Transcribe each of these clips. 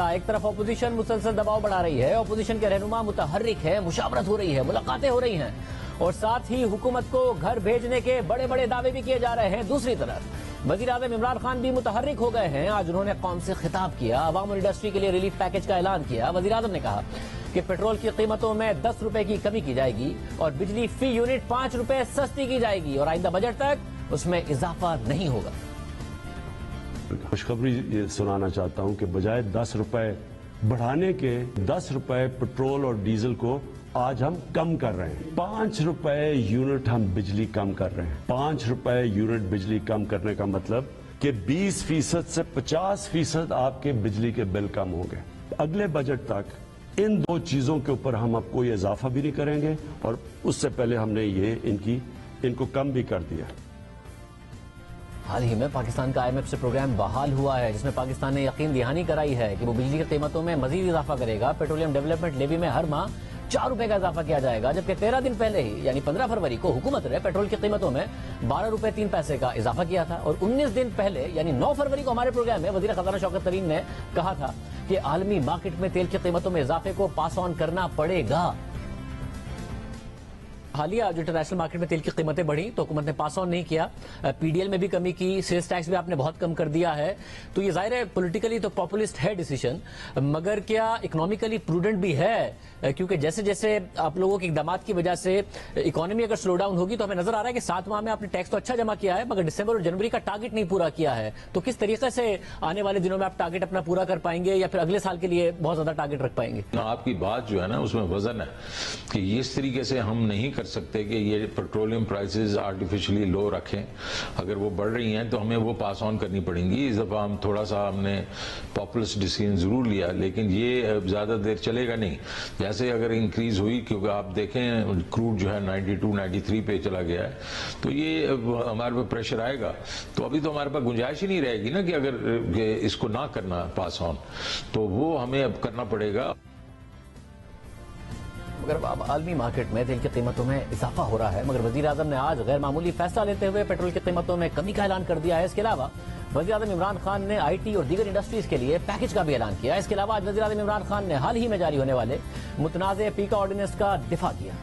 ایک طرف اپوزیشن مسلسل دباؤ بڑھا رہی ہے، اپوزیشن کے رہنما متحرک ہے، مشاورت ہو رہی ہے، ملاقاتیں ہو رہی ہیں اور ساتھ ہی حکومت کو گھر بھیجنے کے بڑے بڑے دعوے بھی کیے جا رہے ہیں۔ دوسری طرف وزیر اعظم عمران خان بھی متحرک ہو گئے ہیں۔ آج انہوں نے قوم سے خطاب کیا، عوام اور انڈسٹری کے لیے ریلیف پیکج کا اعلان کیا۔ وزیر اعظم نے کہا کہ پیٹرول کی قیمتوں میں 10 روپے کی کمی کی جائے گی اور بجلی فی یونٹ 5 روپے سستی کی جائے گی اور آئندہ بجٹ تک اس میں اضافہ نہیں ہوگا۔ خوشخبری یہ سنانا چاہتا ہوں کہ بجائے 10 روپے بڑھانے کے 10 روپے پیٹرول اور ڈیزل کو آج ہم کم کر رہے ہیں۔ 5 روپے یونٹ ہم بجلی کم کر رہے ہیں۔ 5 روپے یونٹ بجلی کم کرنے کا مطلب کہ 20% سے 50% آپ کے بجلی کے بل کم ہوں گے۔ اگلے بجٹ تک ان دو چیزوں کے اوپر ہم اب کوئی اضافہ بھی نہیں کریں گے اور اس سے پہلے ہم نے ان کو کم بھی کر دیا۔ حال ہی میں پاکستان کا IMF سے پروگرام بحال ہوا ہے جس میں پاکستان نے یقین دہانی کرائی ہے کہ وہ بجلی کی قیمتوں میں مزید اضافہ کرے گا۔ پیٹرولیم ڈیولپمنٹ لیوی میں ہر ماہ 4 روپے کا اضافہ کیا جائے گا، جبکہ 13 دن پہلے ہی یعنی 15 فروری کو حکومت نے پیٹرول کی قیمتوں میں 12 روپے 3 پیسے کا اضافہ کیا تھا اور 19 دن پہلے یعنی 9 فروری کو ہمارے پروگرام میں وزیر خزانہ شوکت ترین نے کہا تھا کہ عالمی مارکیٹ میں تیل کی قیمتوں میں اضافے کو پاس آن کرنا پڑے گا۔ حالیہ جو انٹرنیشنل مارکیٹ میں تیل کی قیمتیں بڑھی تو حکومت نے پاس آن نہیں کیا، PDL میں بھی کمی کی، سیلز ٹیکس بھی آپ نے بہت کم کر دیا ہے، تو یہ ظاہر ہے پولیٹیکلی تو پاپولسٹ ہے ڈیسیشن، مگر کیا اکنامیکلی پروڈنٹ بھی ہے؟ کیونکہ جیسے جیسے آپ لوگوں کے اقدامات کی وجہ سے اکانومی اگر سلو ڈاؤن ہوگی تو ہمیں نظر آ رہا ہے کہ 7 ماہ میں آپ نے ٹیکس تو اچھا جمع کیا ہے مگر دسمبر اور جنوری کا ٹارگٹ نہیں پورا کیا ہے، تو کس طریقے سے آنے والے دنوں میں آپ ٹارگٹ اپنا پورا کر پائیں گے یا پھر اگلے سال کے لیے بہت زیادہ ٹارگٹ رکھ پائیں گے؟ آپ کی بات جو ہے نا اس میں وزن ہے کہ اس طریقے سے ہم نہیں کر سکتے کہ یہ پیٹرولیم پرائسز آرٹیفیشلی لو رکھیں، اگر وہ بڑھ رہی ہیں تو ہمیں وہ پاس آن کرنی پڑیں گی۔ اس دفعہ ہم تھوڑا سا ہم نے پاپولسٹ ڈیسیژن ضرور لیا لیکن یہ زیادہ دیر چلے گا نہیں۔ جیسے اگر انکریز ہوئی کیونکہ آپ دیکھیں کروڈ جو ہے 92-93 پہ چلا گیا ہے تو یہ ہمارے پہ پریشر آئے گا، تو ابھی تو ہمارے پاس گنجائش ہی نہیں رہے گی نا کہ اگر اس کو نہ کرنا پاس آن تو وہ ہمیں اب کرنا پڑے گا۔ مگر اب عالمی مارکیٹ میں تیل کی قیمتوں میں اضافہ ہو رہا ہے، مگر وزیر اعظم نے آج غیر معمولی فیصلہ لیتے ہوئے پیٹرول کی قیمتوں میں کمی کا اعلان کر دیا ہے۔ اس کے علاوہ وزیر اعظم عمران خان نے IT اور دیگر انڈسٹریز کے لیے پیکج کا بھی اعلان کیا۔ اس کے علاوہ آج وزیر اعظم عمران خان نے حال ہی میں جاری ہونے والے متنازع پیکا آرڈیننس کا دفاع کیا۔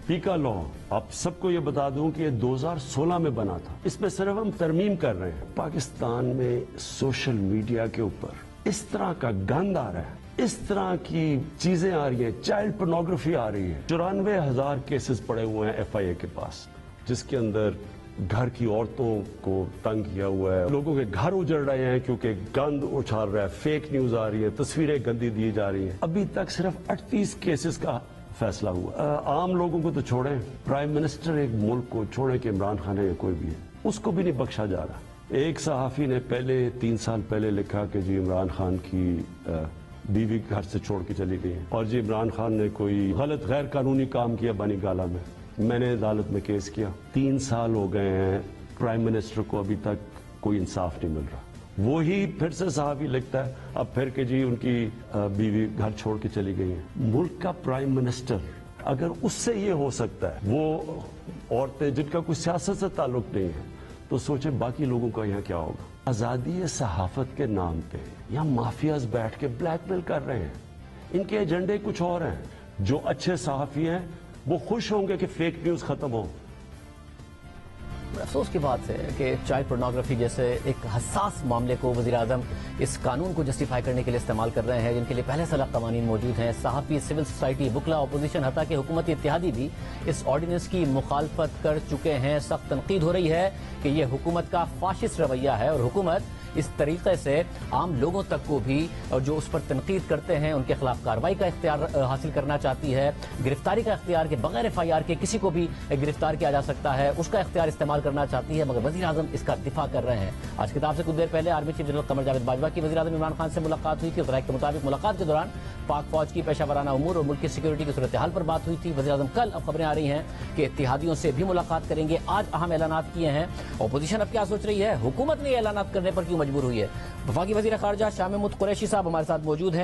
پیکا لا آپ سب کو یہ بتا دوں کہ یہ 2016 میں بنا تھا، اس میں صرف ہم ترمیم کر رہے ہیں۔ پاکستان میں سوشل میڈیا کے اوپر اس طرح کا گند آ رہا ہے، اس طرح کی چیزیں آ رہی ہیں، چائلڈ پورنوگرافی آ رہی ہے۔ 94,000 کیسز پڑے ہوئے ہیں FIA کے پاس جس کے اندر گھر کی عورتوں کو تنگ کیا ہوا ہے، لوگوں کے گھر اجڑ رہے ہیں کیونکہ گند اچھال رہا ہے، فیک نیوز آ رہی ہے، تصویریں گندی دی جا رہی ہیں۔ ابھی تک صرف 38 کیسز کا فیصلہ ہوا۔ عام لوگوں کو تو چھوڑیں، پرائم منسٹر ایک ملک کو چھوڑیں کہ عمران خان ہے یا کوئی بھی ہے، اس کو بھی نہیں بخشا جا رہا۔ ایک صحافی نے 3 سال پہلے لکھا کہ جی عمران خان کی بیوی گھر سے چھوڑ کے چلی گئی ہے اور جی عمران خان نے کوئی غلط غیر قانونی کام کیا بنی گالا میں۔ میں نے عدالت میں کیس کیا، 3 سال ہو گئے ہیں، پرائم منسٹر کو ابھی تک کوئی انصاف نہیں مل رہا۔ وہی پھر سے صحافی لکھتا ہے اب پھر کہ جی ان کی بیوی گھر چھوڑ کے چلی گئی ہے۔ ملک کا پرائم منسٹر اگر اس سے یہ ہو سکتا ہے، وہ عورتیں جن کا کوئی سیاست سے تعلق نہیں ہے، تو سوچیں باقی لوگوں کا یہاں کیا ہوگا۔ آزادی صحافت کے نام پہ یہاں مافیاز بیٹھ کے بلیک میل کر رہے ہیں، ان کے ایجنڈے کچھ اور ہیں۔ جو اچھے صحافی ہیں وہ خوش ہوں گے کہ فیک نیوز ختم ہو۔ افسوس کی بات ہے کہ چائلڈ پورنوگرافی جیسے ایک حساس معاملے کو وزیر اعظم اس قانون کو جسٹیفائی کرنے کے لیے استعمال کر رہے ہیں جن کے لیے پہلے سے الگ قوانین موجود ہیں۔ صحافی، سول سوسائٹی، وکلا، اپوزیشن حتیٰ کہ حکومتی اتحادی بھی اس آرڈیننس کی مخالفت کر چکے ہیں۔ سخت تنقید ہو رہی ہے کہ یہ حکومت کا فاشسٹ رویہ ہے اور حکومت اس طریقے سے عام لوگوں تک کو بھی جو اس پر تنقید کرتے ہیں ان کے خلاف کارروائی کا اختیار حاصل کرنا چاہتی ہے، گرفتاری کا اختیار کے بغیر FIR کے کسی کو بھی گرفتار کیا جا سکتا ہے اس کا اختیار استعمال کرنا چاہتی ہے، مگر وزیر اعظم اس کا دفاع کر رہے ہیں۔ آج کتاب سے کچھ دیر پہلے army chief general Qamar Javed Bajwa کی وزیر اعظم عمران خان سے ملاقات ہوئی تھی۔ ذرائع کے مطابق ملاقات کے دوران پاک فوج کی پیشہ ورانہ امور اور ملک کی سیکورٹی کی صورتحال پر بات ہوئی تھی۔ وزیر اعظم کل اب خبریں آ رہی ہیں کہ اتحادیوں سے بھی ملاقات کریں گے۔ آج اہم اعلانات کیے ہیں۔ اپوزیشن اب کیا سوچ رہی ہے؟ حکومت نے یہ اعلانات کرنے پر کیوں مجبور ہوئی ہے؟ وفاقی وزیر خارجہ شاہ محمود قریشی صاحب ہمارے ساتھ موجود ہیں۔